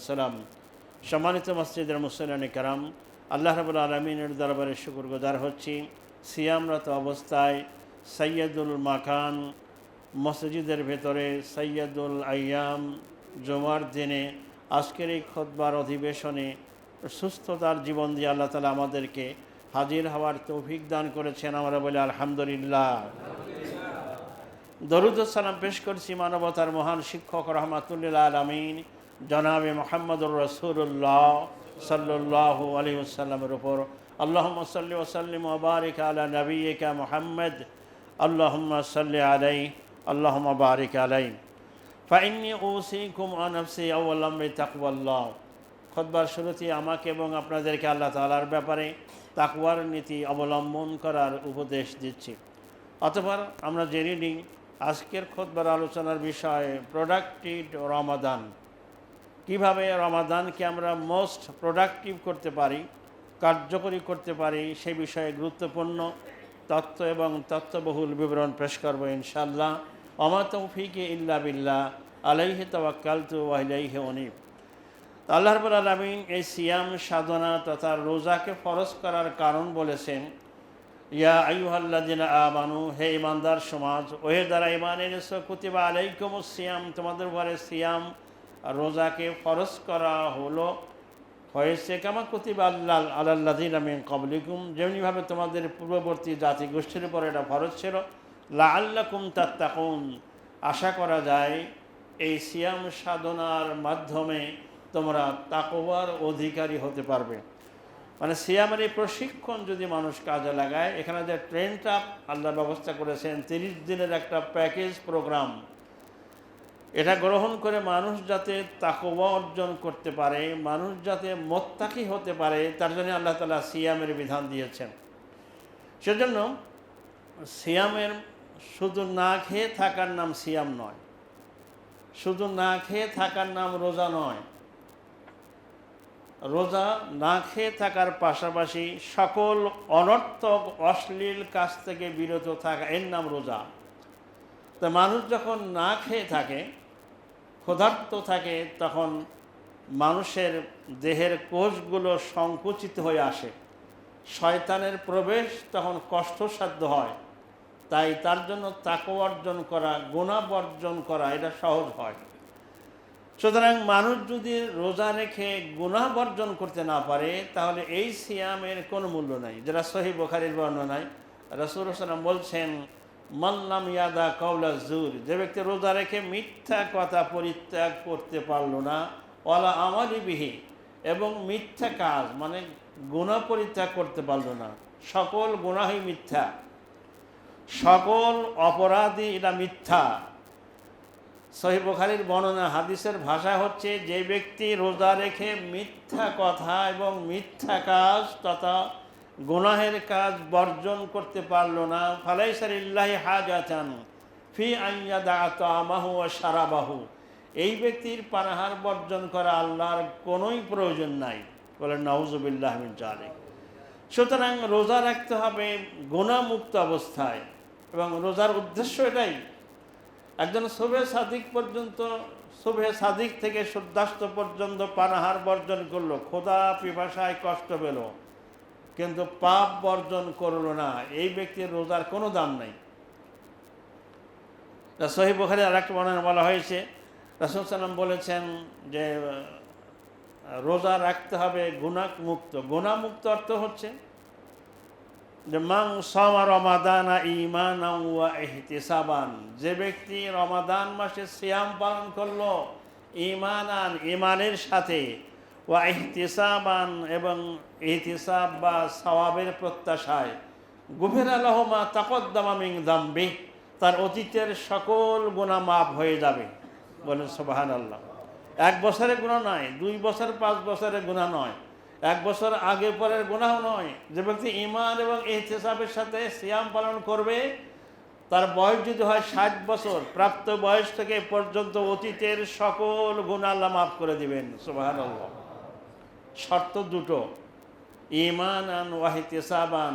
সালাম। সম্মানিত মসজিদের মুসলিম কারাম, আল্লাহ রাব্বুল আলামিনের দরবারে শুকরগুজার হচ্ছি। সিয়ামরত অবস্থায় সৈয়দুল মাকান মসজিদের ভেতরে সৈয়দুল আইয়াম জুমার দিনে আজকের এই খুতবার অধিবেশনে সুস্থতার জীবন দিয়ে আল্লাহ তাআলা আমাদেরকে হাজির হওয়ার তৌফিক দান করেছেন। আমরা বলি আলহামদুলিল্লাহ। দরুদ ও সালাম পেশ করছি মানবতার মহান শিক্ষক রহমাতুল্লিল আলামিন জনাবে মুহাম্মদুর রাসূলুল্লাহ সাল্লাল্লাহু আলাইহি ওয়াসাল্লামের উপর। আল্লাহুম্মা সাল্লি ওয়া সাল্লিম ওয়া বারিক আলা নাবিয়িকা মুহাম্মদ। আল্লাহুম্মা সাল্লি আলাইহি আল্লাহুম্মা বারিক আলাইহি। ফাইন্নী উসিকুম ওয়া নাফসি আওয়ালাম বিতাকওয়াল্লাহ। খুতবার শুরুতে আমাকে এবং আপনাদেরকে আল্লাহ তাআলার ব্যাপারে তাকওয়ার নীতি অবলম্বন করার উপদেশ দিচ্ছি। অতঃপর আমরা জেনে নিই আজকের খুতবার আলোচনার বিষয় প্রোডাক্টিভ রমাদান। কিভাবে রমাদানকে আমরা মোস্ট প্রোডাক্টিভ করতে পারি, কার্যকরী করতে পারি, সে বিষয়ে গুরুত্বপূর্ণ তথ্য এবং তথ্যবহুল বিবরণ পেশ করব ইনশাআল্লাহ। ওমা তৌফিকি ইল্লা বিল্লাহ, আলাইহি তাওয়াক্কালতু ওয়া ইলাইহি উনীব। আল্লাহ রাব্বুল আলামিন এই সিয়াম সাধনা তথা রোজাকে ফরজ করার কারণ বলেছেন, ইয়া আইয়ুহাল্লাযিনা আমানু, হে ইমানদার সমাজ, ওহে যারা ঈমান এনেছো, কুতিবা আলাইকুমুস সিয়াম, তোমাদের উপরে সিয়াম রোজাকে ফরজ করা হয়েছে, কামা কুতিবা আলাল্লাযিনা মিন ক্বাবলিকুম, যেমনিভাবে তোমাদের পূর্ববর্তী জাতিগোষ্ঠীর উপর এটা ফরজ ছিল, লাআল্লাকুম তাত্তাকুন, আশা করা যায় এই সিয়াম সাধনার মাধ্যমে তোমরা তাকওয়ার অধিকারী হতে পারবে। মানে সিয়ামের এই প্রশিক্ষণ যদি মানুষ কাজে লাগায়, এখানে যে ট্রেনটা আল্লাহ ব্যবস্থা করেছেন 30 দিনের একটা প্যাকেজ প্রোগ্রাম, এটা গ্রহণ করে মানুষ যাতে তাকওয়া অর্জন করতে পারে, মানুষ যাতে মুত্তাকি হতে পারে, তার জন্য আল্লাহ তাআলা সিয়ামের বিধান দিয়েছেন। সেজন্য সিয়ামের শুধু না খেয়ে থাকার নাম সিয়াম নয়, শুধু না খেয়ে থাকার নাম রোজা নয়। রোজা না খেয়ে থাকার পাশাপাশি সকল অনর্থক অশ্লীল কাজ থেকে বিরত থাকা, এর নাম রোজা। তো মানুষ যখন না খেয়ে থাকে, ক্ষুধার্ত থাকে, তখন মানুষের দেহের কোষগুলো সংকুচিত হয়ে আসে, শয়তানের প্রবেশ তখন কষ্টসাধ্য হয়। তাই তার জন্য তাকওয়া অর্জন করা, গুনাহ বর্জন করা এটা সহজ হয়। সুতরাং মানুষ যদি রোজা রেখে গুনাহ বর্জন করতে না পারে, তাহলে এই সিয়ামের কোনো মূল্য নাই। যেটা সহিহ বুখারীর বর্ণনায় রাসূল সাল্লাল্লাহু আলাইহি ওয়াসাল্লাম বলছেন, মান লাম ইয়াদা কাওলা যুর, যে ব্যক্তি রোজা রেখে মিথ্যা কথা পরিত্যাগ করতে পারলো না, ওয়ালা আমালি বিহি, এবং মিথ্যা কাজ মানে গুনাহ পরিত্যাগ করতে পারলো না। সকল গুনাহই মিথ্যা, সকল অপরাধী এটা মিথ্যা। সহিহ বুখারীর বর্ণনা হাদিসের ভাষা হচ্ছে, যে ব্যক্তি রোজা রেখে মিথ্যা কথা এবং মিথ্যা কাজ তথা গুনাহের কাজ বর্জন করতে পারলো না, ফালাইসা লিল্লাহি হাজাতান ফি আন ইয়াদা তা'আমাহু ওয়া শারাবাহু, এই ব্যক্তির পানাহার বর্জন করা আল্লাহর কোনোই প্রয়োজন নাই। বলেন নাউযুবিল্লাহি মিন যালিক। সুতরাং রোজা রাখতে হবে গুনাহমুক্ত অবস্থায়, এবং রোজার উদ্দেশ্য এটাই। একজন সুবহে সাদিক থেকে সূর্যাস্ত পর্যন্ত পানাহার বর্জন করলো, ক্ষুধা পিপাসায় কষ্ট পেল, কিন্তু পাপ বর্জন করলো না, এই ব্যক্তির রোজার কোনো দাম নাই। সহিহ বুখারী আরেকটা বর্ণনায় বলা হয়েছে, রাসূল সাল্লাল্লাহু আলাইহি ওয়াসাল্লাম বলেছেন যে রোজা রাখতে হবে গুনাহমুক্ত। গুনাহমুক্ত অর্থ হচ্ছে যে মান সামা রমাদানা ঈমানান ওয়া ইহতিসাবান, যে ব্যক্তি রমাদান মাসে সিয়াম পালন করলো ঈমানান, ঈমানের সাথে, ওয়া ইহতিসাবান, এবং ইহতিসাব বা সওয়াবের প্রত্যাশায়, গুফিরা লাহু মা তাকদ্দামা মিন যামবি, তার অতীতের সকল গুনাহ মাফ হয়ে যাবে। বলেন সুবহানাল্লাহ। 1 বছরের গুনাহ নয়, 2 বছর 5 বছরের গুনাহ নয়, 1 বছর আগে পরের গুনাহ নয়। যে ব্যক্তি ঈমান এবং ইহতিসাবের সাথে সিয়াম পালন করবে, তার বয়স যদি হয় 60 বছর, প্রাপ্ত বয়স থেকে পর্যন্ত অতীতের সকল গুনাহ আল্লাহ মাফ করে দিবেন। সুবহানাল্লাহ। শর্ত দুটো, ঈমানান ওয়া ইহতিসাবান,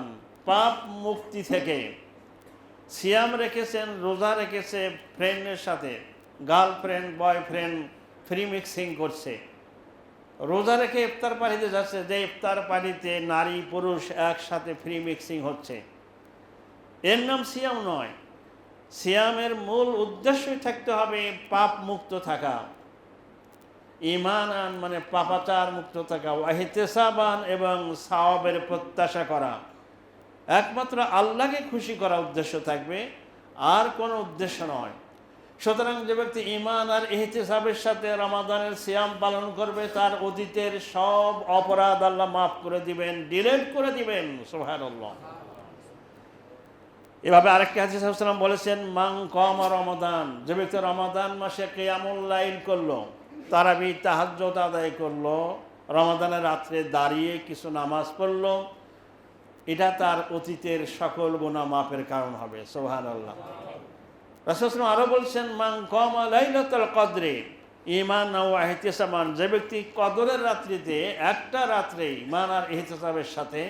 পাপ মুক্তি থেকে। সিয়াম রেখেছেন, রোজা রেখেছে, ফ্রেন্ডের সাথে গার্লফ্রেন্ড বয়ফ্রেন্ড ফ্রি মিক্সিং করছে, রোজা রেখে ইফতার পানিতে যাচ্ছে, যে ইফতার পানিতে নারী পুরুষ একসাথে ফ্রি মিক্সিং হচ্ছে, এর নাম সিয়াম নয়। সিয়ামের মূল উদ্দেশ্যই থাকতে হবে পাপ মুক্ত থাকা, ঈমান মানে পাপাচার মুক্ত থাকা, ওয়াহতিসাবান এবং সাওয়াবের প্রত্যাশা করা। একমাত্র আল্লাহকে খুশি করা উদ্দেশ্য থাকবে, আর কোনো উদ্দেশ্য নয়। সুতরাং যে ব্যক্তি ঈমান আর ইহতিসাবের সাথে রমাদানের সিয়াম পালন করবে, তার অতীতের সব অপরাধ আল্লাহ মাফ করে দিবেন, ডিলিট করে দিবেন। সুবহানাল্লাহ। এভাবে আরেকটি হাদিসে রাসূলুল্লাহ সাল্লাল্লাহু আলাইহি ওয়াসাল্লাম বলেছেন, মান কামা রমাদান, যে ব্যক্তি রমাদান মাসে কিয়ামুল লাইল করলো, তারাবি তাহাজ্জুদ আদায় করলো, রমাদানের রাত্রে দাঁড়িয়ে কিছু নামাজ পড়লো, এটা তার অতীতের সকল গুনাহ মাফের কারণ হবে। সুবহানাল্লাহ। রাসূলুল্লাহ আরো বলছেন, মান কামা লাইলাতুল কদরে ঈমানান ওয়া ইহতিসাবান, যে ব্যক্তি কদরের রাত্রিতে একটা রাত্রে ঈমান আর ইহতিসাবের সাথে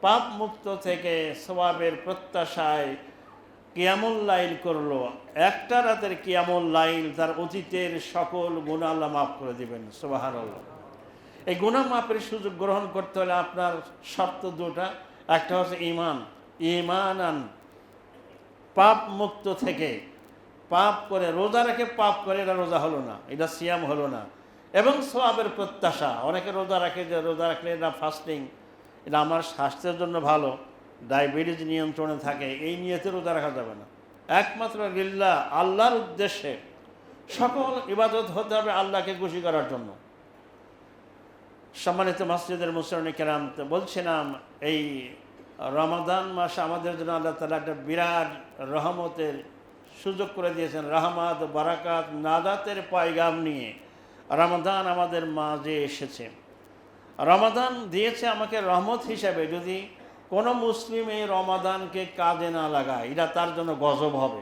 পাপ মুক্ত থেকে সওয়াবের প্রত্যাশায় কিয়ামুল লাইল করলো, একটা রাতের কিয়ামুল লাইল তার অতীতের সকল গুনাহ আল্লাহ মাফ করে দিবেন। সুবহানাল্লাহ। এই গুনাহ মাফের সুযোগ গ্রহণ করতে হলে আপনার শর্ত দুটা, একটা হচ্ছে ঈমান, ঈমানান পাপ মুক্ত থেকে, পাপ করে রোজা রেখে পাপ করে এটা রোজা হলো না, এটা সিয়াম হলো না। এবং সওয়াবের প্রত্যাশা, অনেকে রোজা রাখে যে রোজা রাখলে এটা ফাস্টিং, এটা আমার স্বাস্থ্যের জন্য ভালো, ডায়াবেটিস নিয়ন্ত্রণে থাকে, এই নিয়তে রোজা রাখা যাবে না। একমাত্র লিল্লাহ, আল্লাহর উদ্দেশ্যে সকল ইবাদত হতে হবে আল্লাহকে খুশি করার জন্য। সম্মানিত মসজিদের মুসল্লিন কেরাম, বলছিলাম এই রমাদান মাস আমাদের জন্য আল্লাহ তাআলা একটা বিরাট রহমতের সুযোগ করে দিয়েছেন। রহমত, বারাকাত, নাজাতের পয়গাম নিয়ে রমাদান আমাদের মাঝে এসেছে। রমাদান দিয়েছে আমাকে রহমত হিসাবে। যদি কোনো মুসলিম এই রমাদানকে কাজে না লাগায়, এটা তার জন্য গজব হবে।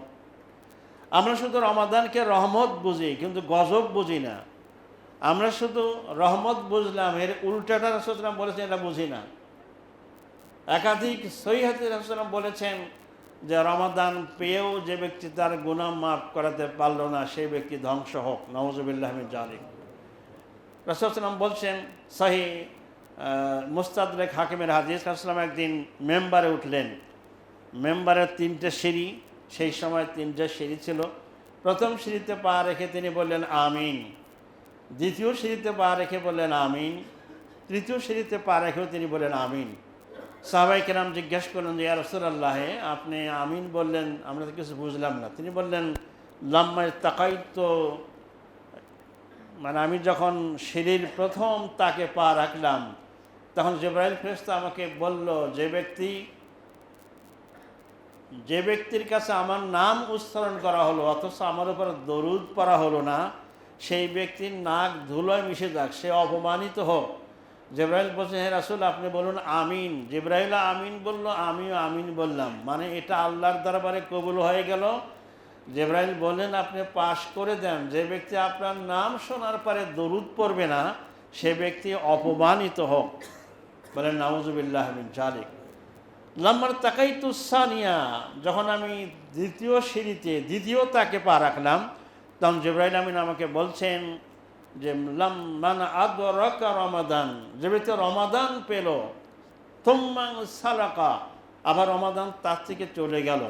আমরা শুধু রমাদানকে রহমত বুঝি, কিন্তু গজব বুঝি না। আমরা শুধু রহমত বুঝলাম, এর উল্টাটা রাসূলুল্লাহ বলেছেন এটা বুঝি না। একাধিক সহিহ হাদিসে রাসূলুল্লাহ বলেছেন যে রমাদান পেয়েও যে ব্যক্তি তার গুনাহ মাফ করাতে পারল না, সেই ব্যক্তি ধ্বংস হোক, নাউযুবিল্লাহি মিন যালিক। রাসূলুল্লাহ বলছেন সহিহ মুস্তাদরাক হাকিমের হাদিস, রাসূলুল্লাহ একদিন মেম্বারে উঠলেন। মেম্বারের 3টে সিঁড়ি, সেই সময় 3টে সিঁড়ি ছিল। প্রথম সিঁড়িতে পা রেখে তিনি বললেন আমিন, দ্বিতীয় সিঁড়িতে পা রেখে বললেন আমিন, তৃতীয় সিঁড়িতে পা রেখেও তিনি বললেন আমিন। সাহাবায়ে কেরাম জিজ্ঞেস করলেন যে ইয়া রাসূলুল্লাহ, আপনি আমিন বললেন, আমরা তো কিছু বুঝলাম না। তিনি বললেন লাম্মা তাকাইতু, মানে আমি যখন সিঁড়ির প্রথম তাকে পা রাখলাম, তখন জিবরাইল ফেরেশতা আমাকে বলল, যে ব্যক্তির কাছে আমার নাম উচ্চারণ করা হলো অথচ আমার উপর দরুদ পড়া হলো না, সেই ব্যক্তির নাক ধুলোয় মিশে যাক, সে অপমানিত হোক। জিবরাইল বলছে, হে রাসূল আপনি বলুন আমিন। জিবরাইল আমিন বলল, আমিও আমিন বললাম, মানে এটা আল্লাহর দরবারে কবুল হয়ে গেল। জিবরাইল বললেন আপনি পাশ করে দেন, যে ব্যক্তি আপনার নাম শোনার পরে দরুদ পড়বে না, সে ব্যক্তি অপমানিত হোক। বলেন নাউযুবিল্লাহি মিন যালিক। লাম্মার তাকাইতু সানিয়া, যখন আমি দ্বিতীয় সিঁড়িতে দ্বিতীয় তাকে পা রাখলাম, তখন জিবরাইল আমিন আমাকে বলছেন যে মান আদরাকা রমাদান, যে ব্যক্তি রমাদান পেল, তুম্মা সালাকা, আবার রমাদান তার থেকে চলে গেল।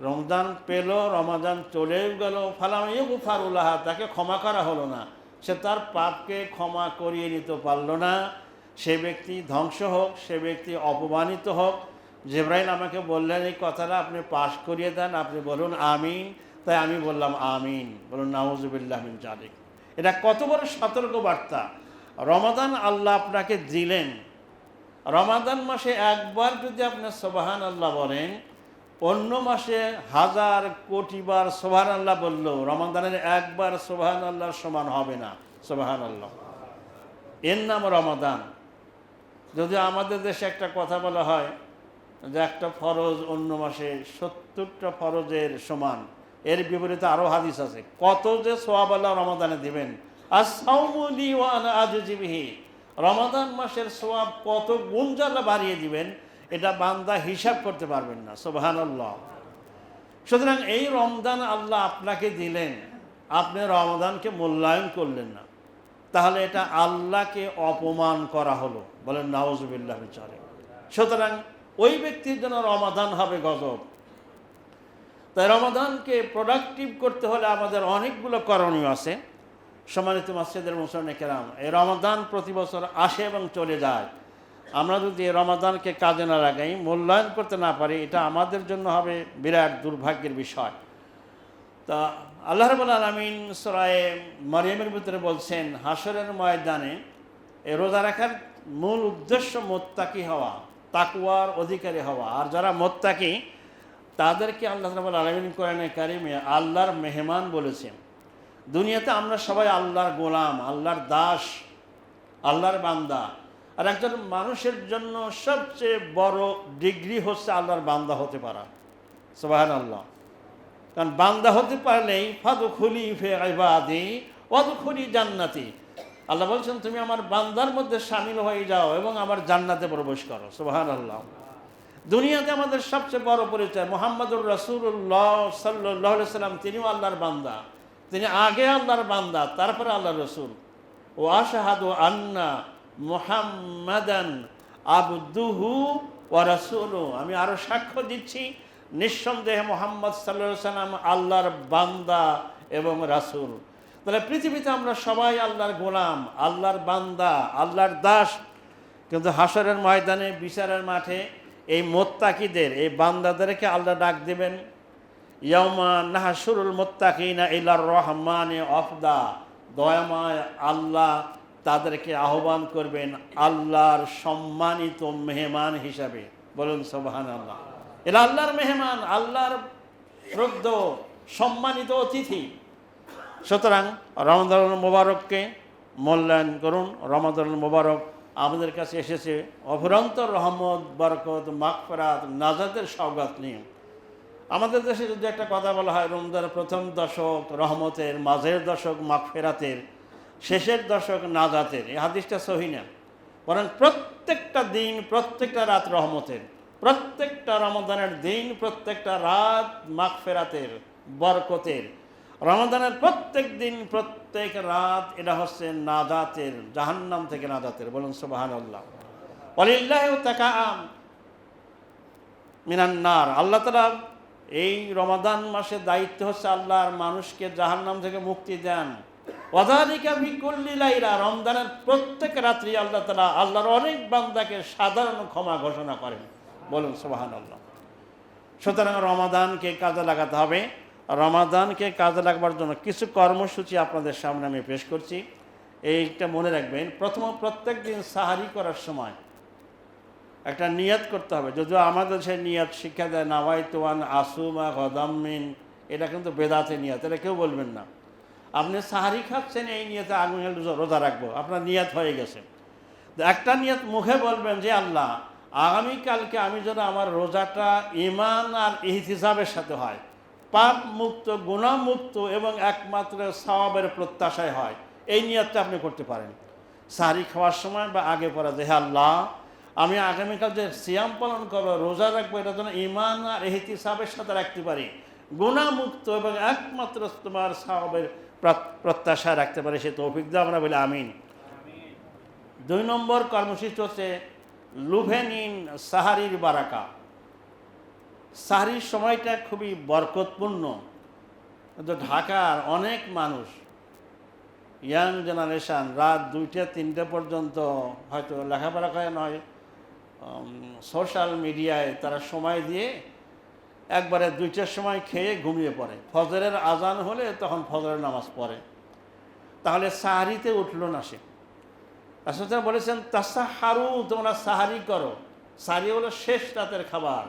রমজান পেল, রমাদান চলেও গেল, ফালাম ইউগফারু লাহা, তাকে ক্ষমা করা হলো না, সে তার পাপকে ক্ষমা করিয়ে নিতে পারল না, সে ব্যক্তি ধ্বংস হোক, সে ব্যক্তি অপমানিত হোক। জিবরাইল আমাকে বললেন এই কথাটা আপনি পাশ করিয়ে দেন, আপনি বলুন আমিন। তাই আমি বললাম আমিন। বলুন নাউযুবিল্লাহি মিন যালিক। এটা কত বড় সতর্ক বার্তা। রমাদান আল্লাহ আপনাকে দিলেন, রমাদান মাসে একবার যদি আপনি সুবহানাল্লাহ বলেন, অন্য মাসে হাজার কোটি বার সুবহানাল্লাহ বললেও রমাদানের একবার সুবহানাল্লাহর সমান হবে না। সুবহানাল্লাহ, এর নাম রমাদান। যদি আমাদের দেশে একটা কথা বলা হয় যে একটা ফরজ অন্য মাসে 70টা ফরজের সমান, এর বিপরীতে আরও হাদিস আছে কত যে সওয়াব আল্লাহ রমাদানে দিবেন। আস-সাওমু লি ওয়া আনা আজজি বিহি, রমাদান মাসের সওয়াব কত গুণ আল্লাহ বাড়িয়ে দিবেন, এটা বান্দা হিসাব করতে পারবেন না। সুবহানাল্লাহ। সুতরাং এই রমজান আল্লাহ আপনাকে দিলেন, আপনি রমাদানকে মূল্যায়ন করলেন না। তাহলে এটা আল্লাহকে অপমান করা হলো, বলেন নাউজুবিল্লাহ। চলে, সুতরাং ওই ব্যক্তির জন্য রমাদান হবে গজব। তাই রমাদানকে প্রোডাক্টিভ করতে হলে আমাদের অনেকগুলো করণীয় আছে। সম্মানিত মাসজিদের মুসল্লিনে কেরাম, এই রমাদান প্রতি বছর আসে এবং চলে যায়। আমরা যদি এই রমাদানকে কাজে না লাগাই, মূল্যায়ন করতে না পারি, এটা আমাদের জন্য হবে বিরাট দুর্ভাগ্যের বিষয়। তা আল্লাহ রাব্বুল আলামিন সূরা মারইয়ামের ভিতরে বলছেন, হাসরের ময়দানে এই রোজা রাখার মূল উদ্দেশ্য মুত্তাকি হওয়া, তাকওয়ার অধিকারী হওয়া। আর যারা মুত্তাকি তাদেরকে আল্লাহ রাব্বুল আলামিন কোরআনে কারিমে আল্লাহর মেহমান বলেছেন। দুনিয়াতে আমরা সবাই আল্লাহর গোলাম, আল্লাহর দাস, আল্লাহর বান্দা। আর একজন মানুষের জন্য সবচেয়ে বড় ডিগ্রি হচ্ছে আল্লাহর বান্দা হতে পারা। সুবহানাল্লাহ। কারণ বান্দা হতে পারলেই ফাদখুলি ফি ইবাদি ওয়াদখুলি জান্নাতি, আল্লাহ বলছেন তুমি আমার বান্দার মধ্যে শামিল হয়ে যাও এবং আমার জান্নাতে প্রবেশ করো। সুবহানাল্লাহ। দুনিয়াতে আমাদের সবচেয়ে বড় পরিচয় মুহাম্মদুর রাসূলুল্লাহ সাল্লাল্লাহু আলাইহি সাল্লাম, তিনিও আল্লাহর বান্দা, তিনি আগে আল্লাহর বান্দা, তারপরে আল্লাহর রাসূল। ও আশহাদু আন্না মুহাম্মাদান আবদুহু ওয়া রাসূলুহু, আমি আরো সাক্ষ্য দিচ্ছি নিঃসন্দেহে মুহাম্মদ সাল্লাল্লাহু আলাইহি সাল্লাম আল্লাহর বান্দা এবং রাসূল। তাহলে পৃথিবীতে আমরা সবাই আল্লাহর গোলাম, আল্লাহর বান্দা, আল্লাহর দাস। কিন্তু হাসরের ময়দানে, বিচারের মাঠে এই মুত্তাকিদের, এই বান্দাদেরকে আল্লাহ ডাক দেবেন, ইয়াউমা নাহশুরুল মুত্তাকিনা ইলার রহমানে ওয়াফদা, দয়াময় আল্লাহ তাদেরকে আহ্বান করবেন আল্লাহর সম্মানিত মেহমান হিসাবে। বলুন সুবহানাল্লাহ। এরা আল্লাহর মেহমান, আল্লাহর শ্রদ্ধ সম্মানিত অতিথি। সুতরাং রমাদানুল মুবারককে মূল্যায়ন করুন। রমাদানুল মুবারক আমাদের কাছে এসেছে অফুরন্ত রহমত, বরকত, মাগফিরাত, নাজাতের সওগাত নিয়ে। আমাদের দেশে যদি একটা কথা বলা হয়, রমজানের প্রথম দশক রহমতের, মাঝের দশক মাগফিরাতের, শেষের দশক নাজাতের, এই হাদিসটা সহিহ না। বরং প্রত্যেকটা দিন, প্রত্যেকটা রাত রহমতের, প্রত্যেকটা রমজানের দিন, প্রত্যেকটা রাত মাগফিরাতের, বরকতের। রমজানের প্রত্যেক দিন, প্রত্যেক রাত এটা হচ্ছে নাজাতের, জাহান্নাম থেকে নাজাতের। বলুন সুবহানাল্লাহ। ওয়ালিল্লাহি তাকাআম মিনান নার, আল্লাহ তাআলা এই রমাদান মাসে দায়িত্ব হচ্ছে আল্লাহর মানুষকে জাহান্নাম থেকে মুক্তি দেন। ওয়াযালিকা বিকুল্লি লাইলা, রমজানের প্রত্যেক রাত্রি আল্লাহ তাআলা আল্লাহর অনেক বান্দাকে সাধারণ ক্ষমা ঘোষণা করেন। বলুন সুবহানাল্লাহ। সুতরাং রমাদানকে কাজে লাগাতে হবে। রমাদানকে কাজে লাগাবার জন্য কিছু কর্মসূচি আপনাদের সামনে আমি পেশ করছি। এইটা মনে রাখবেন, প্রত্যেক দিন সাহারি করার সময় একটা নিয়াত করতে হবে। যদিও আমাদের সেই নিয়াত শিক্ষা দেয় নাওয়াইতু আন আসুমা গদাম্মিন, এটা কিন্তু বেদাতে নিয়াত, এটা কেউ বলবেন না। আপনি সাহারি খাচ্ছেন, এই নিয়াতে আগামী রোজা রাখবো, আপনার নিয়াত হয়ে গেছে। একটা নিয়াত মুখে বলবেন যে আল্লাহ আগামীকালকে আমি যেন আমার রোজাটা ঈমান আর ইহতিসাবের সাথে হয়, পাপ মুক্ত, গুনাহ মুক্ত এবং একমাত্র সওয়াবের প্রত্যাশায় হয়, এই নিয়াতটা আপনি করতে পারেন সাহারি খাওয়ার সময় বা আগে পড়া, যে হে আল্লাহ আমি আগামীকাল যে সিয়াম পালন করবো, রোজা রাখবো, এটা যেন ঈমান আর ইহতিসাবের সাথে রাখতে পারি, গুনাহ মুক্ত এবং একমাত্র তোমার সওয়াবের প্রত্যাশা রাখতে পারি, সে তৌফিক দাও, আমরা বলি আমিন। 2 নম্বর কর্মসূচি হচ্ছে লুভে নিন সাহারির বারাকা। সাহারির সময়টা খুবই বরকতপূর্ণ। কিন্তু ঢাকার অনেক মানুষ, ইয়াং জেনারেশান, রাত 2টা-3টা পর্যন্ত হয়তো লেখাপড়া করে নয়, সোশ্যাল মিডিয়ায় তারা সময় দিয়ে একবারে 2টার সময় খেয়ে ঘুমিয়ে পড়ে। ফজরের আজান হলে তখন ফজরের নামাজ পড়ে, তাহলে সাহারিতে উঠল না সে। রাসূল বলেছেন তাসাহারু, তোমরা সাহারি করো। সাহারি হলো শেষ রাতের খাবার।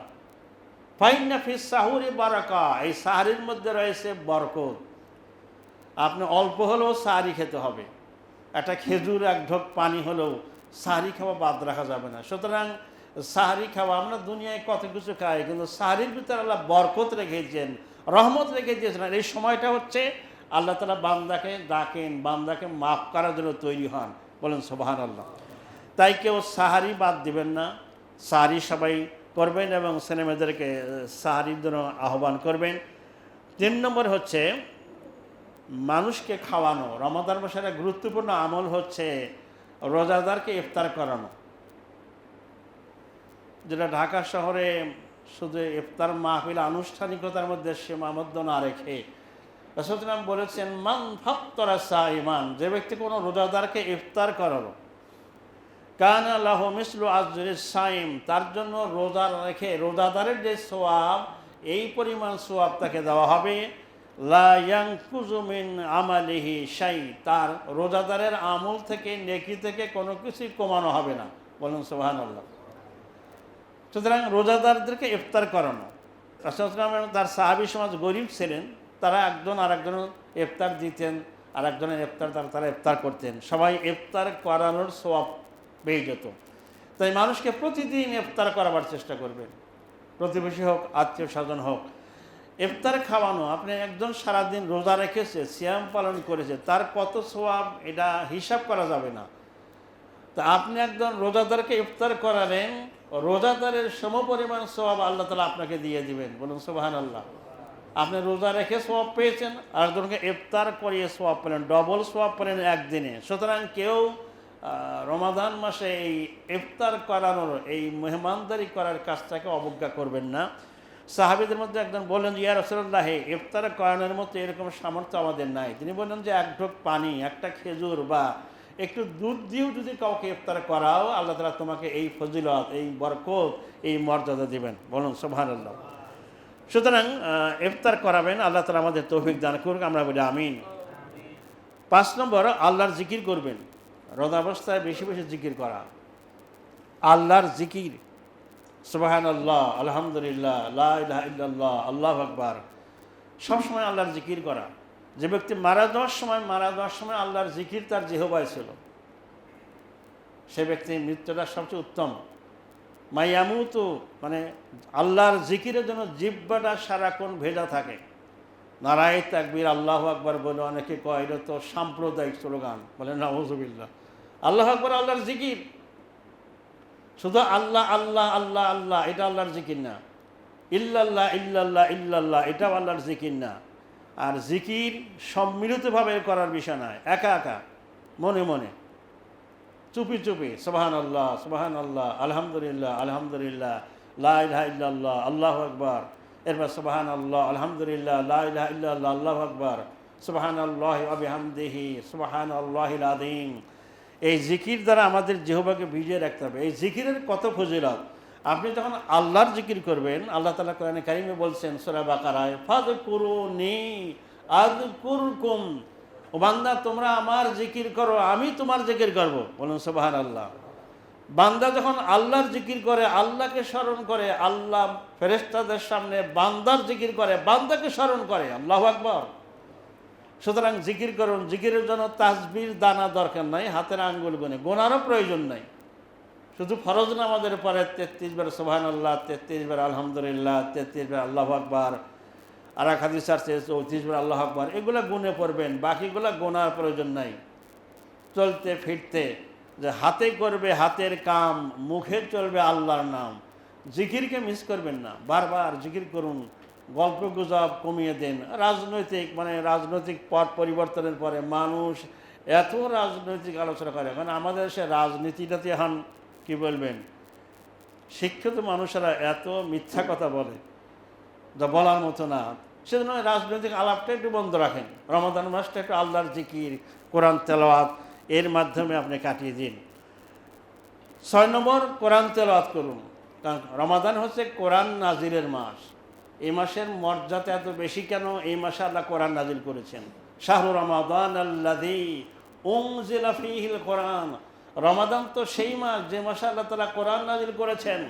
ফাইন্না ফিস সাহুরি বারাকা, এই সাহারির মধ্যে রয়েছে বরকত। আপনি অল্প হলেও সাহারি খেতে হবে, একটা খেজুর, 1 ঢোক পানি হলেও সাহারি খাওয়া বাদ রাখা যাবে না। সুতরাং সাহারি খাওয়া, আমরা দুনিয়ায় কত কিছু খাই, কিন্তু সাহারির ভিতরে আল্লাহ বরকত রেখেছেন, রহমত রেখে দিয়েছেন। এই সময়টা হচ্ছে আল্লাহ তাআলা বান্দাকে ডাকেন, বান্দাকে মাফ করার জন্য তৈরি হন। বলেন সুবহানাল্লাহ। তাই কেউ সাহারি বাদ দিবেন না, সাহারি সবাই করবেন এবং ছেলেমেয়েদেরকে সাহারির জন্য আহ্বান করবেন। 3 নম্বর হচ্ছে মানুষকে খাওয়ানো। রমাদান মাসের এক গুরুত্বপূর্ণ আমল হচ্ছে রোজাদারকে ইফতার করানো, যেটা ঢাকা শহরে শুধু ইফতার মাহফিল আনুষ্ঠানিকতার মধ্যে সীমাবদ্ধ না রেখে রাসূল সাল্লাল্লাহু আলাইহি ওয়াসাল্লাম বলেছেন, মান ফাত্তারা সাইমান, যে ব্যক্তি কোনো রোজাদারকে ইফতার করালো, কানা লাহু মিসলু আজরিস সাইম, তার জন্য রোজা রেখে রোজাদারের যে সওয়াব, এই পরিমাণ সওয়াব তাকে দেওয়া হবে। লা ইয়ানকুযু মিন আমালিহি শাই, তার রোজাদারের আমল থেকে, নেকি থেকে কোনো কিছুই কমানো হবে না। বলুন সুবহানাল্লাহ। সুতরাং রোজাদারদেরকে ইফতার করানো। রাসূল সাল্লাল্লাহু আলাইহি ওয়াসাল্লাম, তার সাহাবী সমাজ গরিব ছিলেন, তারা একজন আরেকজনের ইফতার দিতেন, আর একজনের ইফতার তারা ইফতার করতেন, সবাই ইফতার করানোর সওয়াব পেয়ে যেত। তাই মানুষকে প্রতিদিন ইফতার করাবার চেষ্টা করবেন, প্রতিবেশী হোক, আত্মীয় স্বজন হোক। ইফতার খাওয়ানো, আপনি একজন সারাদিন রোজা রেখেছে, সিয়াম পালন করেছে, তার কত সওয়াব এটা হিসাব করা যাবে না। তা আপনি একজন রোজাদারকে ইফতার করালেন, রোজাদারের সমপরিমাণ সওয়াব আল্লাহ তাআলা আপনাকে দিয়ে দিবেন। বলুন সুবহানাল্লাহ। আপনি রোজা রেখে সওয়াব পেয়েছেন, আর একজনকে ইফতার করিয়ে সওয়াব পেলেন, ডবল সওয়াব পেলেন একদিনে। সুতরাং কেউ রমাদান মাসে এই ইফতার করানোর, এই মেহমানদারি করার কাজটাকে অবজ্ঞা করবেন না। সাহাবীদের মধ্যে একজন বললেন, ইয়া রাসূলুল্লাহ, ইফতার করানোর মতো এরকম সামর্থ্য আমাদের নাই। তিনি বললেন যে এক ঢোক পানি, একটা খেজুর বা একটু দুধ দিয়েও যদি কাউকে ইফতার করাও, আল্লাহ তাআলা তোমাকে এই ফজিলত, এই বরকত, এই মর্যাদা দিবেন। বলুন সুবহানাল্লাহ। সুতরাং ইফতার করাবেন, আল্লাহ তাআলা আমাদের তৌফিক দান করুক, আমরা বলি আমিন। 5 নম্বর, আল্লাহর জিকির করবেন। রোজাবস্থায় বেশি বেশি জিকির করা, আল্লাহর জিকির, সুবহানাল্লাহ, আলহামদুলিল্লাহ, লা ইলাহা ইল্লাল্লাহ, আল্লাহু আকবার, সবসময় আল্লাহর জিকির করা। যে ব্যক্তি মারা যাওয়ার সময় আল্লাহর জিকির তার জিহ্বায় ছিল, সে ব্যক্তির মৃত্যুটা সবচেয়ে উত্তম। মাইয়ামুতু, মানে আল্লাহর জিকিরের জন্য জিহ্বাটা সারাক্ষণ ভেজা থাকে। নারায়ে তাকবীর, আল্লাহু আকবার বলে অনেকে কয় এটা তো সাম্প্রদায়িক স্লোগান, বলে নাউযুবিল্লাহ। আল্লাহু আকবার আল্লাহর জিকির, শুধু আল্লাহ আল্লাহ আল্লাহ আল্লাহ এটা আল্লাহর জিকির না। ইল্লাল্লাহ ইল্লাল্লাহ ইল্লাল্লাহ এটাও আল্লাহর জিকির না। আর জিকির সম্মিলিতভাবে করার বিষয় নয়, একা একা, মনে মনে, চুপি চুপি, সুবহানাল্লাহ সুবহানাল্লাহ, আলহামদুলিল্লাহ আলহামদুলিল্লাহ, লা ইলাহা ইল্লাল্লাহ, আল্লাহু আকবার, এরপর সুবহানাল্লাহ আলহামদুলিল্লাহ, লা ইলাহা ইল্লাল্লাহ, আল্লাহু আকবার, সুবহানাল্লাহি ওয়া বিহামদিহি, সুবহানাল্লাহিল আযীম। এই জিকির দ্বারা আমাদের জিহ্বাকে ভিজিয়ে রাখতে হবে। এই জিকিরের কত ফজিলত! আপনি যখন আল্লাহর জিকির করবেন, আল্লাহ তাআলা কোরআনে কারিমে বলছেন সূরা বাকারায়, ফাযকুরুনি আযকুরকুম, ও বান্দা তোমরা আমার জিকির করো, আমি তোমার জিকির করব। বলুন সুবহানাল্লাহ। বান্দা যখন আল্লাহর জিকির করে, আল্লাহকে স্মরণ করে, আল্লাহ ফেরেশতাদের সামনে বান্দার জিকির করে, বান্দাকে স্মরণ করে। আল্লাহু আকবার। সুতরাং জিকির করুন। জিকিরের জন্য তাসবির দানা দরকার নাই, হাতের আঙ্গুল গুনে গোনারও প্রয়োজন নাই। শুধু ফরজ নামাজের পরে 33 বার সুবহানাল্লাহ, 33 বার আলহামদুলিল্লাহ, 33 বার আল্লাহু আকবার, আর এক হাদিস আছে 34 বার আল্লাহু আকবার, এগুলো গুনে পড়বেন, বাকিগুলো গোনার প্রয়োজন নাই। চলতে ফিরতে যে হাতে করবে হাতের কাম, মুখে চলবে আল্লাহর নাম। জিকিরকে মিস করবেন না, বারবার জিকির করুন। গল্প গুজব কমিয়ে দেন। রাজনৈতিক পট পরিবর্তনের পরে মানুষ এত রাজনৈতিক আলোচনা করে। এখন আমাদের দেশে রাজনীতিটাতে এখন কী বলবেন, শিক্ষিত মানুষেরা এত মিথ্যা কথা বলে যা বলার মতো না। সেজন্য রাজনৈতিক আলাপটা একটু বন্ধ রাখেন। রমাদান মাসটা একটু আল্লাহর জিকির, কোরআন তেলাওয়াত, এর মাধ্যমে আপনি কাটিয়ে দিন। 6 নম্বর, কোরআন তেলাওয়াত করুন। কারণ রমাদান হচ্ছে কোরআন নাজিলের মাস। এই মাসের মর্যাদা এত বেশি কেন? এই মাসে আল্লাহ কোরআন নাজিল করেছেন। শাহরু রমাদান আল্লাযী উনজিলা ফীহিল কোরআন। রমাদান তো সেই মাস যে মাসে আল্লাহ তাআলা কোরআন নাজিল করেছেন।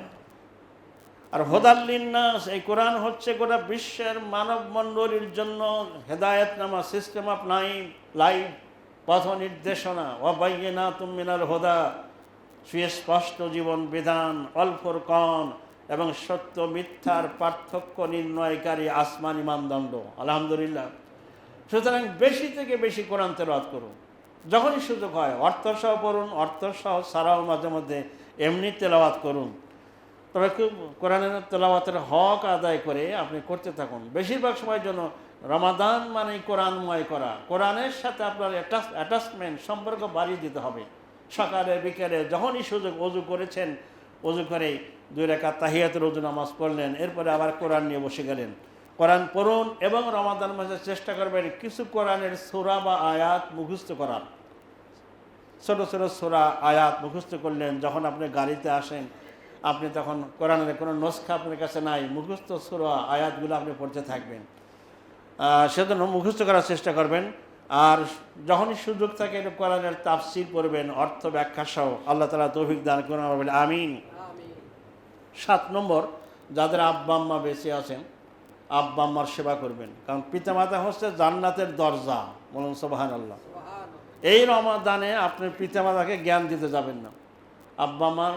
আর হুদাল লিন্নাস, এই কোরআন হচ্ছে গোটা বিশ্বের মানব মণ্ডলীর জন্য হেদায়েতনামা, সিস্টেম অফ লাইফ, পথ নির্দেশনা। ওয়া বাইয়িনাতুম মিনাল হুদা, সুস্পষ্ট জীবন বিধান, অল ফুরকান, এবং সত্য মিথ্যার পার্থক্য নির্ণয়কারী আসমানি মানদণ্ড। আলহামদুলিল্লাহ। সুতরাং বেশি থেকে বেশি কোরআন তেলাওয়াত করুন। যখনই সুযোগ হয় অর্থসহ পড়ুন, অর্থসহ ছাড়াও মাঝে মধ্যে এমনি তেলাওয়াত করুন। তবে খুব কোরআনের তেলাওয়াতের হক আদায় করে আপনি করতে থাকুন। বেশিরভাগ সময়ের জন্য রমাদান মানে কোরআনময় করা, কোরআনের সাথে আপনার অ্যাটাচমেন্ট সম্পর্ক বাড়িয়ে দিতে হবে। সকালে বিকেলে যখনই সুযোগ, অজু করেছেন, অজু করে 2 রাকাত তাহিয়াতুল ওযু নামাজ পড়লেন, এরপরে আবার কোরআন নিয়ে বসে গেলেন। কোরআন পড়ুন এবং রমাদান মাসে চেষ্টা করবেন কিছু কোরআনের সূরা বা আয়াত মুখস্থ করার। ছোট ছোট সূরা আয়াত মুখস্থ করলেন, যখন আপনি গাড়িতে আসেন, আপনি তখন কোরআনের কোনো নস্খা আপনার কাছে নাই, মুখস্থ সূরা আয়াতগুলো আপনি পড়তে থাকবেন। সেজন্য মুখস্থ করার চেষ্টা করবেন। আর যখনই সুযোগ থাকে কোরআনের তাফসীর পড়বেন, অর্থ ব্যাখ্যা সহ। আল্লাহ তাআলা তৌফিক দান করুন, আমিন। 7 নম্বর, যাদের আব্বা আম্মা বেঁচে আছেন, আব্বা আম্মার সেবা করবেন, কারণ পিতামাতা হচ্ছে জান্নাতের দরজা। বলুন সুবহানাল্লাহ। এই রমাদানে আপনি পিতামাতাকে জ্ঞান দিতে যাবেন না। আব্বা মা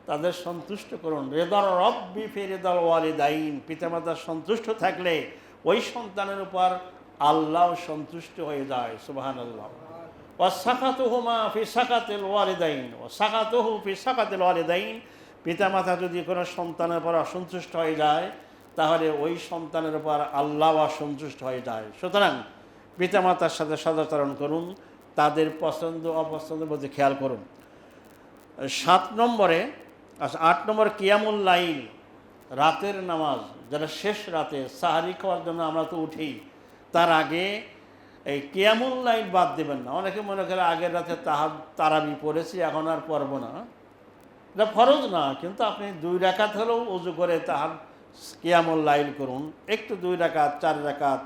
তাদের সন্তুষ্ট করুন। রেদার রব্বি ফি রিদাল ওয়ালিদাইন, পিতামাতা সন্তুষ্ট থাকলে ওই সন্তানের উপর আল্লাহ সন্তুষ্ট হয়ে যায়। সুবহানাল্লাহ। ওয়া সাকাতুহুমা ফি সাকাতিল ওয়ালিদাইন ওয়া সাকাতুহু ফি সাকাতিল ওয়ালিদাইন, পিতামাতা যদি কোনো সন্তানের উপর অসন্তুষ্ট হয়ে যায়, তাহলে ওই সন্তানের উপর আল্লাহ অসন্তুষ্ট হয়ে যায়। সুতরাং পিতামাতার সাথে সদাচরণ করুন, তাদের পছন্দ অপছন্দের মধ্যে খেয়াল করুন। 7 নম্বরে, আচ্ছা 8 নম্বর, কিয়ামুল লাইল, রাতের নামাজ। যারা শেষ রাতে সাহারি খাওয়ার জন্য আমরা তো উঠি, তার আগে এই কিয়ামুল লাইল বাদ দেবেন না। অনেকে মনে করে আগের রাতে তারাবি পড়েছি, এখন আর পড়ব না। এটা ফরজ না, কিন্তু আপনি 2 রাকাত হলেও উজু করে কিয়ামুল লাইল করুন। একটু 2 রাকাত, 4 রাকাত,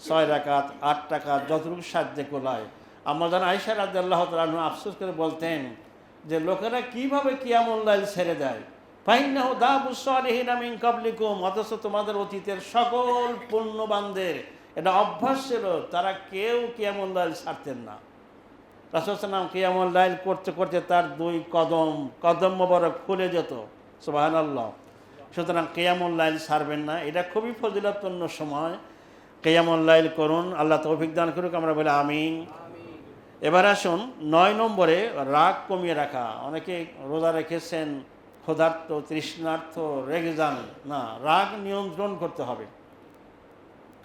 6 রাকাত, 8 রাকাত, যতটুকু সাধ্যে কোলায়। আমরা যেন আয়েশা রাদিয়াল্লাহু তাআলা আনহা আফসোস করে বলতেন যে লোকেরা কিভাবে কিয়ামুল লাইল ছেড়ে দেয়। ফাইন্নাহু দাবুস সালিহিনা মিন ক্বাবলিকুম, অথচ তোমাদের অতীতের সকল পুণ্যবানদের এটা অভ্যাস ছিল, তারা কেউ কিয়ামুল লাইল ছাড়তেন না। রাসূল সাল্লাল্লাহু আলাইহি ওয়াসাল্লাম কিয়ামুল লাইল করতে করতে তার 2 কদম মোবারক ফুলে যেত। সুবহানাল্লাহ। সুতরাং কিয়ামুল লাইল ছাড়বেন না, এটা খুবই ফজিলতপূর্ণ সময়। কিয়ামুল লাইল করুন, আল্লাহ তৌফিক দান করুক, আমরা বলি আমিন। এবার আসুন 9 নম্বরে, রাগ কমিয়ে রাখা। অনেকে রোজা রেখেছেন, ক্ষুধার্ত, তৃষ্ণার্ত, রেগে যান না। রাগ নিয়ন্ত্রণ করতে হবে।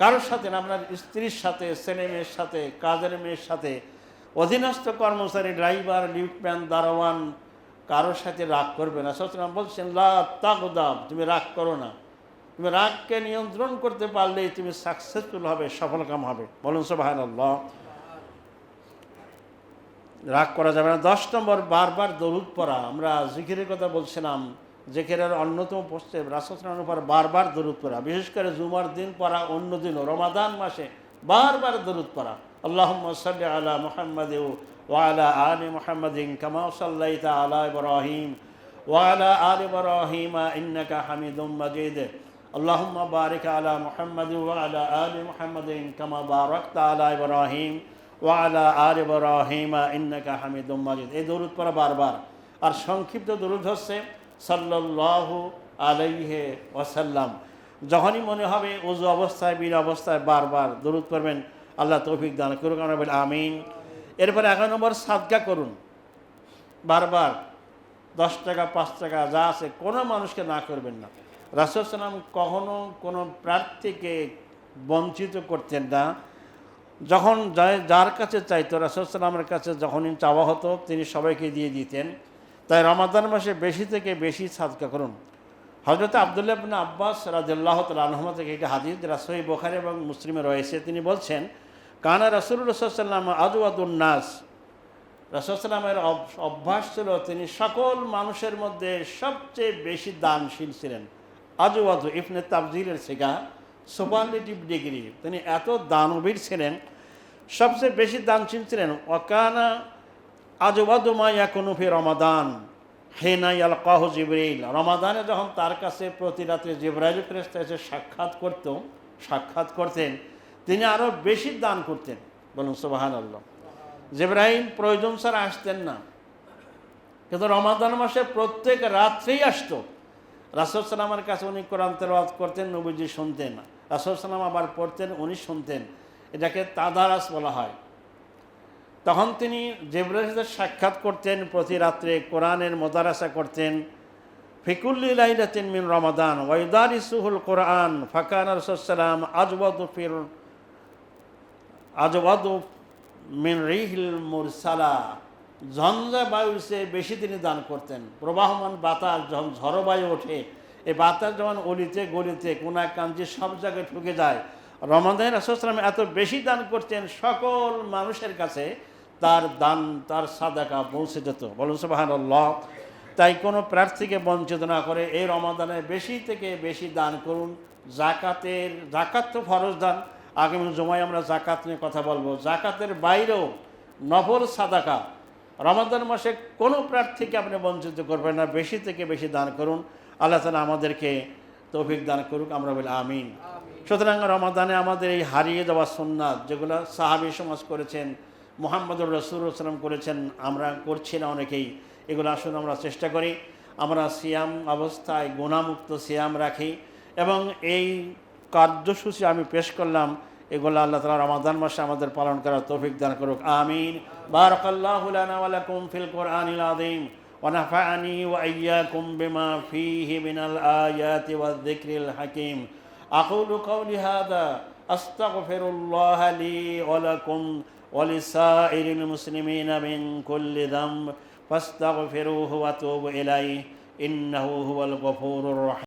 কারোর সাথে না, আপনার স্ত্রীর সাথে, ছেলে মেয়ের সাথে, কাজের মেয়ের সাথে, অধীনস্থ কর্মচারী, ড্রাইভার, লিফটম্যান, দারোয়ান, কারোর সাথে রাগ করবে না। সুতরাং বলছেন লা তাগদাব, তুমি রাগ করো না। তুমি রাগকে নিয়ন্ত্রণ করতে পারলেই তুমি সাকসেসফুল হবে, সফলকাম হবে। বলুন সুবহানাল্লাহ। রাগ করা যাবে না। 10 নম্বর, বারবার দরুদ পড়া। আমরা জিকিরের কথা বলছিলাম, জিকিরের অন্যতম পড়ছে রাসূল সাল্লাল্লাহু আলাইহি ওয়াসাল্লামের উপর বারবার দরুদ পড়া, বিশেষ করে জুমার দিন পড়া, অন্য দিনও, রমাদান মাসে বারবার দরুদ পড়া। আল্লাহুম্মা সাল্লি আলা মুহাম্মাদ ওয়া আলা আলি মুহাম্মাদিন কামা সাল্লাইতা আলা ইব্রাহিম ওয়া আলা আলি ইব্রাহিম ইন্নাকা হামিদুম মাজিদ। আল্লাহুম্মা বারিক আলা মুহাম্মাদ ওয়া আলা আলি মুহাম্মাদিন কামা বারাকতা আলা ইব্রাহিম ওয়া আলা আলি ইব্রাহিম ইন্নাকা হামিদুম মাজিদ। এই দরুদ পড়া বারবার। আর সংক্ষিপ্ত দরুদ হচ্ছে সাল্লাল্লাহু আলাইহি ওয়াসাল্লাম। যখনই মনে হবে ওযু অবস্থায়, বিনা অবস্থায় বারবার দরুদ পড়বেন। আল্লাহ তৌফিক দান করুন, আমরা বলি আমিন। এরপরে 11 নম্বর, সাদকা করুন। বারবার 10 টাকা, 5 টাকা যা আছে কোনো মানুষকে না করবেন না। রাসূল সাল্লাল্লাহু আলাইহি ওয়াসাল্লাম কখনো কোনো প্রার্থীকে বঞ্চিত করতেন না। যখন যার কাছে চাইতো, রাসূল সাল্লাল্লাহু আলাইহি ওয়াসাল্লামের কাছে যখনই চাওয়া হতো, তিনি সবাইকে দিয়ে দিতেন। তাই রমাদান মাসে বেশি থেকে বেশি সাদকা করুন। হযরত আব্দুল্লাহ ইবনে আব্বাস রাদিয়াল্লাহু তাআলা আনহুমা থেকে একটি হাদিস, যেটা সহিহ বুখারী এবং মুসলিমে রয়েছে, তিনি বলছেন কানা রাসূলুল্লাহ সাল্লাল্লাহু আলাইহি ওয়াসাল্লাম আজওয়াদুন নাস। রাসূল সাল্লাল্লাহু আলাইহি ওয়াসাল্লামের অভ্যাস ছিল, তিনি সকল মানুষের মধ্যে সবচেয়ে বেশি দানশীল ছিলেন। আজওয়াদু ইবনে তাবজিলের সিগা, সুপারলেটিভ ডিগ্রি। তিনি এত দানবীর ছিলেন, সবচেয়ে বেশি দানশীল ছিলেন। ওয়াকানা আজওয়াদু মা ইয়াকুনু ফি রমাদান হিনা ইয়ালকাহু জিবরিল। রমাদানে যখন তার কাছে প্রতি রাতে জিবরাইল ফেরেশতা এসে সাক্ষাৎ করতেন, তিনি আরও বেশি দান করতেন। বলুন সুবহানাল্লাহ। জিবরাইল প্রয়োজন ছাড়া আসতেন না, কিন্তু রমাদান মাসে প্রত্যেক রাত্রেই আসতো। রাসূল সাল্লামের কাছে উনি কোরআন তেলাওয়াত করতেন, নবীজি শুনতেন। রাসূল সাল্লাম আবার পড়তেন, উনি শুনতেন। এটাকে তাদারাস বলা হয়। তখন তিনি জিবরাইলের সাথে সাক্ষাৎ করতেন, প্রতি রাত্রে কোরআনের মুদারাসা করতেন। ফিকুল্লি লাইলাতিন মিন রমাদান ওয়াইদারিসুহুল কোরআন ফাকানা রাসূলুল্লাহ আজওয়াদু মিন রিহিল মুরসালা। ঝঞ্ঝা বায়ু সে বেশি তিনি দান করতেন। প্রবাহমান বাতাস যখন ঝড়ো বায়ু ওঠে, এই বাতাস যখন অলিতে গলিতে কোনা কাঞ্চি সব জায়গায় ঢুকে যায়, রমাদানে রাসূলুল্লাহ এত বেশি দান করতেন, সকল মানুষের কাছে তার দান, তার সাদাকা পৌঁছে যেত। বলুন সুবহানাল্লাহ। তাই কোনো প্রার্থীকে বঞ্চিত না করে এই রমাদানে বেশি থেকে বেশি দান করুন। জাকাত তো ফরজ দান, আগামী জুমায় আমরা জাকাত নিয়ে কথা বলবো। জাকাতের বাইরেও নফল সাদাকা রমাদান মাসে কোনো প্রার্থীকে আপনি বঞ্চিত করবেন না, বেশি থেকে বেশি দান করুন। আল্লাহ তাআলা আমাদেরকে তৌফিক দান করুক, আমরা বলি আমিন। সুতরাং রমাদানে আমাদের এই হারিয়ে যাওয়া সুন্নাত যেগুলো সাহাবী সমাজ করেছেন, মুহাম্মদুর রাসূলুল্লাহ সাল্লাল্লাহু আলাইহি ওয়াসাল্লাম করেছেন, আমরা করছি না অনেকেই, এগুলো আসলে আমরা চেষ্টা করি আমরা সিয়াম অবস্থায় গুনাহমুক্ত সিয়াম রাখি। এবং এই কার্যসূচি আমি পেশ করলাম, এগুলো আল্লাহ তাআলা রমাদান মাসে আমাদের পালন করার তৌফিক দান করুক, আমিন। বারাকাল্লাহু লানা ওয়া লাকুম ফিল কোরআনিল আযীম ওয়া নাফা'আনি ওয়া ইয়্যাকুম বিমা ফীহি মিনাল আয়াতি ওয়ায যিকরিল হাকীম। আকুলু কাওলি হাযা আস্তাগফিরুল্লাহ লি ওয়া লাকুম ওয়া লিসাইরিল মুসলিমিনা মিন কুল্লি যামব ফাস্তাগফিরুহু ওয়া তুবু ইলাইহি ইন্নাহু হুয়াল গফুরুর রাহিম।